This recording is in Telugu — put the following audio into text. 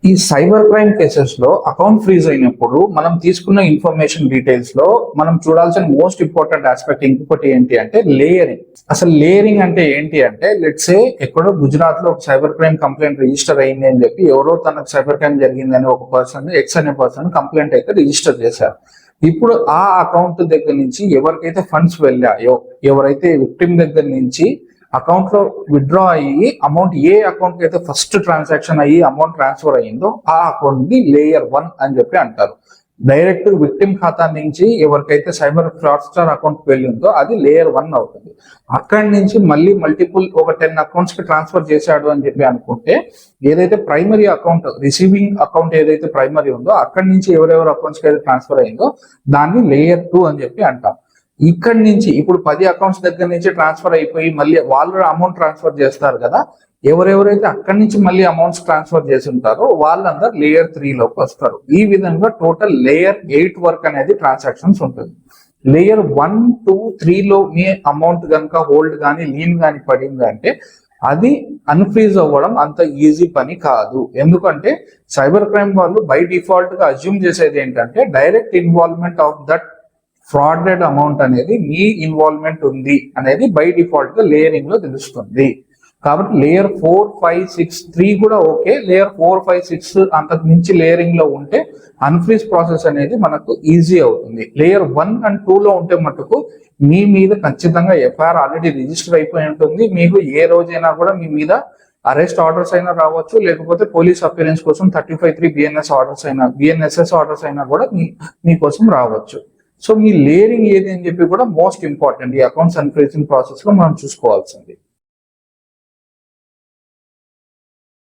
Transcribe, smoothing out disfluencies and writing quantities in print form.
ఈ సైబర్ క్రైమ్ కేసెస్ లో అకౌంట్ ఫ్రీజ్ అయినప్పుడు మనం తీసుకున్న ఇన్ఫర్మేషన్ డీటెయిల్స్ లో మనం చూడాల్సిన మోస్ట్ ఇంపార్టెంట్ ఆస్పెక్ట్ ఇంకొకటి ఏంటి అంటే లేయరింగ్. అసలు లేయరింగ్ అంటే ఏంటి అంటే, లెట్స్ సే ఎక్కడో గుజరాత్ లో ఒక సైబర్ క్రైమ్ కంప్లైంట్ రిజిస్టర్ అయింది అని చెప్పి ఎవరో తనకు సైబర్ క్రైమ్ జరిగిందని ఒక పర్సన్ ఎక్స్ అనే పర్సన్ కంప్లైంట్ అయితే రిజిస్టర్ చేశారు. ఇప్పుడు ఆ అకౌంట్ దగ్గర నుంచి ఎవరికైతే ఫండ్స్ వెళ్ళాయో, ఎవరైతే విక్టిమ్ దగ్గర నుంచి అకౌంట్ లో విత్డ్రా అయ్యి అమౌంట్ ఏ అకౌంట్ కి అయితే ఫస్ట్ ట్రాన్సాక్షన్ అయ్యి అమౌంట్ ట్రాన్స్ఫర్ అయ్యిందో ఆ అకౌంట్ ని లేయర్ 1 అని చెప్పి అంటారు. డైరెక్ట్ విక్టిమ్ ఖాతా నుంచి ఎవరికైతే సైబర్ ఫ్రాడ్స్టర్ అకౌంట్ వెళ్ళిందో అది లేయర్ 1 అవుతుంది. అక్కడి నుంచి మళ్ళీ మల్టిపుల్ ఒక 10 అకౌంట్స్ కి ట్రాన్స్ఫర్ చేశాడు అని చెప్పి అనుకుంటే, ఏదైతే ప్రైమరీ అకౌంట్ రిసీవింగ్ అకౌంట్ ఏదైతే ప్రైమరీ ఉందో అక్కడి నుంచి ఎవరెవరు అకౌంట్స్ కి అయితే ట్రాన్స్ఫర్ అయ్యిందో దాన్ని లేయర్ 2 అని చెప్పి అంటాం. ఇక్కడి నుంచి ఇప్పుడు 10 అకౌంట్స్ దగ్గర నుంచి ట్రాన్స్ఫర్ అయిపోయి మళ్ళీ వాళ్ళు అమౌంట్ ట్రాన్స్ఫర్ చేస్తారు కదా, ఎవరెవరైతే అక్కడి నుంచి మళ్ళీ అమౌంట్స్ ట్రాన్స్ఫర్ చేసి ఉంటారో వాళ్ళందరూ లేయర్ 3 లోకి వస్తారు. ఈ విధంగా టోటల్ లేయర్ 8 వరకు అనేది ట్రాన్సాక్షన్స్ ఉంటుంది. లేయర్ 1, 2, 3 లో మీ అమౌంట్ కనుక హోల్డ్ కానీ లీన్ కానీ పడింది అంటే అది అన్ఫ్రీజ్ అవ్వడం అంత ఈజీ పని కాదు. ఎందుకంటే సైబర్ క్రైమ్ వాళ్ళు బై డిఫాల్ట్ గా అజ్యూమ్ చేసేది ఏంటంటే direct involvement of that frauded amount అనేది మీ ఇన్వాల్వ్మెంట్ ఉంది అనేది బై డిఫాల్ట్ గా లేయరింగ్ లో తెలుస్తుంది. కాబట్టి లేయర్ 4, 5, 6, 3 కూడా ఓకే. లేయర్ 4, 5, 6 అంతకు మించి లేయరింగ్ లో ఉంటే అన్ఫ్రీజ్ ప్రాసెస్ అనేది మనకు ఈజీ అవుతుంది. లేయర్ 1 and 2 లో ఉంటే మటుకు మీ మీద ఖచ్చితంగా ఎఫ్ఐఆర్ ఆల్రెడీ రిజిస్టర్ అయిపోయి ఉంటుంది. మీకు ఏ రోజైనా కూడా మీ మీద అరెస్ట్ ఆర్డర్స్ అయినా రావచ్చు, లేకపోతే పోలీస్ అపియరెన్స్ కోసం 35(3) బిఎన్ఎస్ఎస్ ఆర్డర్స్ అయినా కూడా మీకోసం రావచ్చు. సో మీ లేయరింగ్ ఏది అని చెప్పి కూడా మోస్ట్ ఇంపార్టెంట్ ఈ అకౌంట్స్ అన్ఫ్రీజింగ్ ప్రాసెస్ లో మనం చూసుకోవాల్సింది.